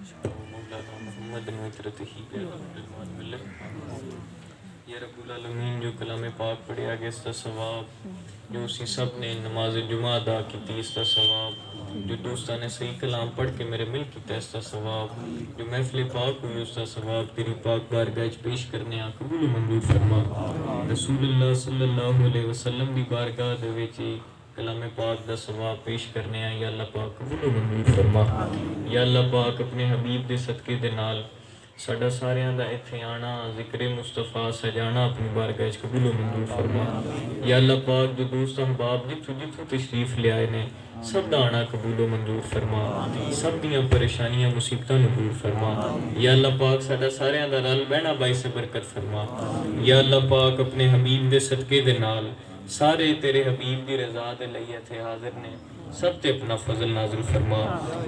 مولانا محمد نوترته یا رب العالمین جو کلام پاک پڑھے آگے اس کا ثواب جو اسی سب نے نماز جمعہ ادا کی اس کا ثواب جو دوستان نے صحیح کلام پڑھ کے میرے مل کی اس کا ثواب جو محفل پاک ہوئی اس کا ثواب تیری پاک بارگاہ پیش کرنے آ قبول و منظور فرما رسول اللہ صلی اللہ علیہ وسلم دی بارگاہ دے وچ کلام پاک دا ثواب پیش کرنے آ یا اللہ پاک قبول و منظور فرما یا اللہ پاک اپنے حبیب دے صدقے دے نال ساڈا ساریاں دا ایتھے آنا ذکر مصطفیٰ سجانا اپنی بارگاہ وچ قبول و منظور فرما یا اللہ پاک جو دوست احباب جتھوں تشریف لے آئے نے سب دا آنا قبول و منظور فرما سب دیاں پریشانیاں مصیبتاں نوں دور فرما یا اللہ پاک ساڈا ساریاں دا رل بہنا باعث برکت فرما یا اللہ پاک اپنے حبیب دے صدقے دے نال سارے تیرے حبیب دی رضا دے لئی ایتھے حاضر نے سب تے اپنا فضل نازل فرما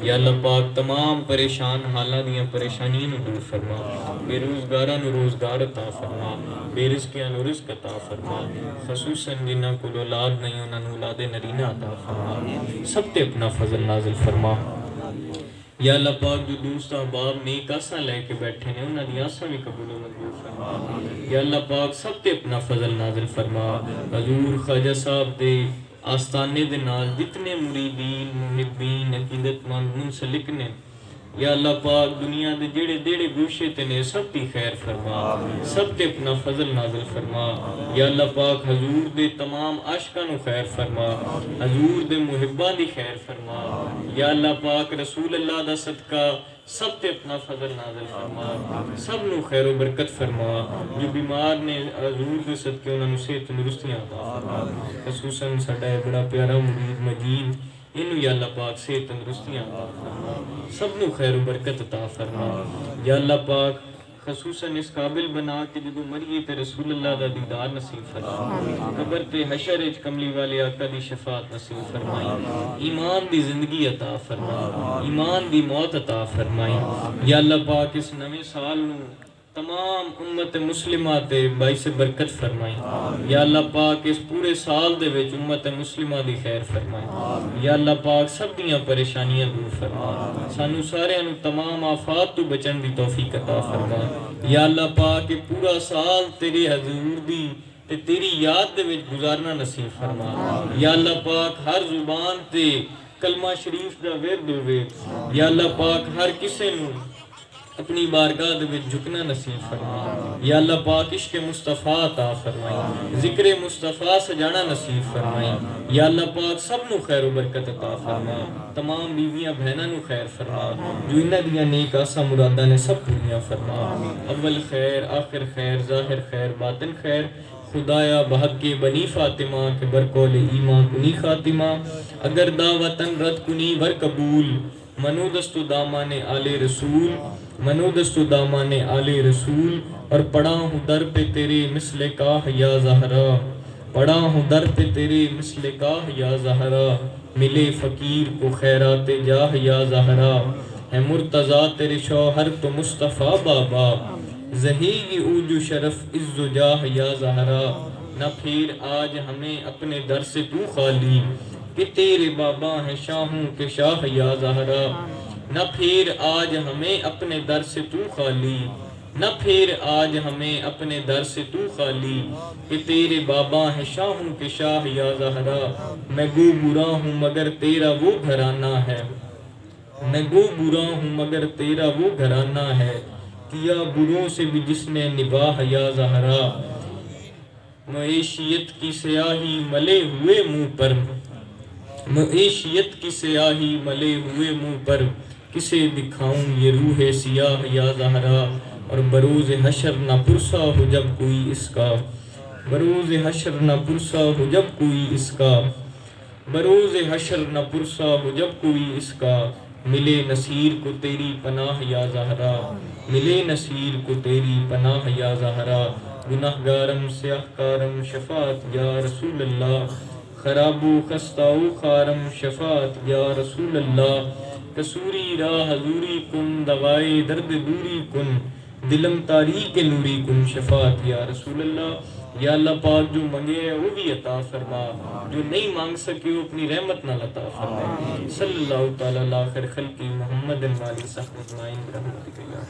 یا اللہ پاک تمام پریشان حالاں دیاں پریشانیاں نوں دور فرما بے روزگاراں نوں روزگار عطا فرما بے رزقیاں نوں رزق عطا فرما خصوصاً جنہاں کول اولاد نہیں انہاں نوں اولاد نرینہ عطا فرما سب تے اپنا فضل نازل فرما یا اللہ پاک جو دوست احباب نیک آساں لے کے بیٹھے نے انہاں دی آساں بھی قبول و منظور فرما یا اللہ پاک سب تے اپنا فضل نازل فرما حضور خواجہ صاحب دے آستانے دے نال جتنے مریدین محبین عقیدت مند منسلک نے یا اللہ پاک دنیا دے جڑے دیڑے گوشے تے نے سب دی خیر فرما سب تے اپنا فضل نازل فرما یا اللہ پاک حضور دے تمام عاشقاں نو خیر فرما حضور دے محباں دی خیر فرما یا اللہ پاک رسول اللہ دا صدقہ سب تے اپنا فضل نازل فرما سب نو خیر و برکت فرما جو بیمار نے حضور دے صدقے انہاں نو صحت تندرستیاں عطا فرما خصوصاً ساڈا بڑا پیارا مرید مجید انہوں یا اللہ پاک صحت تندرستیاں عطا فرما سب نو خیر و برکت عطا فرما یا اللہ پاک خصوصاً اس قابل بنا کہ جدو مریے تے رسول اللہ دا دیدار نصیب فرما قبر تے حشر اچ کملی والے آقا دی شفاعت نصیب فرمائی ایمان دی زندگی عطا فرما ایمان دی موت عطا فرمائی یا اللہ پاک اس نویں سال نو تمام امت مسلمہ تے باعث برکت فرمائی یا اللہ پاک اس پورے سال دے وچ امت مسلمہ دی خیر فرمائی یا اللہ پاک سب دیاں پریشانیاں دور فرما سانو سارے انو تمام آفات تو بچن دی توفیق عطا فرما یا اللہ پاک پورا سال تیرے حضور دی تے تیری یاد دے وچ گزارنا نصیب فرما یا اللہ پاک ہر زبان تے کلمہ شریف دا ورد ہوئے یا اللہ پاک ہر کسے نو اپنی بارگاہ دے وچ جھکنا نصیب فرما یا اللہ پاک عشق مصطفیٰ عطا فرمائی ذکر مصطفیٰ سجانا نصیب فرمائی یا اللہ پاک سب نو خیر و برکت عطا فرما تمام بیویاں بہناں نو خیر فرما جو انہاں دیاں نیک آساں مراداں نے سب پوریاں فرما اول خیر آخر خیر ظاہر خیر باطن خیر خدایا بحق کے بنی فاطمہ کے برکول ایمان کنی خاتمہ اگر دعوتن رد کنی ور قبول منو دستو دامان آل رسول منو دستو دامان آل رسول اور پڑا ہوں در پہ تیرے مثل کاہ یا زہرا پڑا ہوں در پہ تیرے مثل کاہ یا زہرا ملے فقیر کو خیرات جاہ یا زہرا ہے مرتضیٰ تیرے شوہر تو مصطفیٰ بابا زہیگی اوجو شرف عز و جاہ یا زہرا نہ پھر آج ہمیں اپنے در سے تو خالی کہ تیرے بابا ہیں شاہوں کے شاہ یا زہرا نہ پھر آج ہمیں اپنے در سے تو خالی نہ پھر آج ہمیں اپنے در سے تو خالی کہ تیرے بابا ہیں شاہوں کے شاہ یا زہرا میں گو برا ہوں مگر تیرا وہ گھرانہ ہے میں گو برا ہوں مگر تیرا وہ گھرانہ ہے کیا بروں سے بھی جس نے نباہ یا زہرا معیشیت کی سیاہی ملے ہوئے منہ پر معیشیت کی سیاہی ملے ہوئے منہ پر کسے دکھاؤں یہ روح سیاہ یا زہرا اور بروز حشر نہ پرسا ہو جب کوئی اس کا بروز حشر نہ پرسا ہو جب کوئی اس کا بروز حشر نہ پرسا ہو جب کوئی اس کا ملے نصیر کو تیری پناہ یا زہرا ملے نصیر کو تیری پناہ یا زہرا گناہگارم سیاہکارم شفاعت یا رسول اللہ خراب و خستہ و خارم شفاعت یا رسول اللہ کسوری راہ حضوری کن دوائے درد دوری کن دلم تاریک نوری کن شفاعت یا رسول اللہ۔ یا اللہ پاک جو منگے ہیں وہ بھی عطا فرما، جو نہیں مانگ سکے وہ اپنی رحمت نال عطا فرما۔ صلی اللہ تعالیٰ علی خیر خلقی محمد و آلہ وصحبہ اجمعین برحمتک یا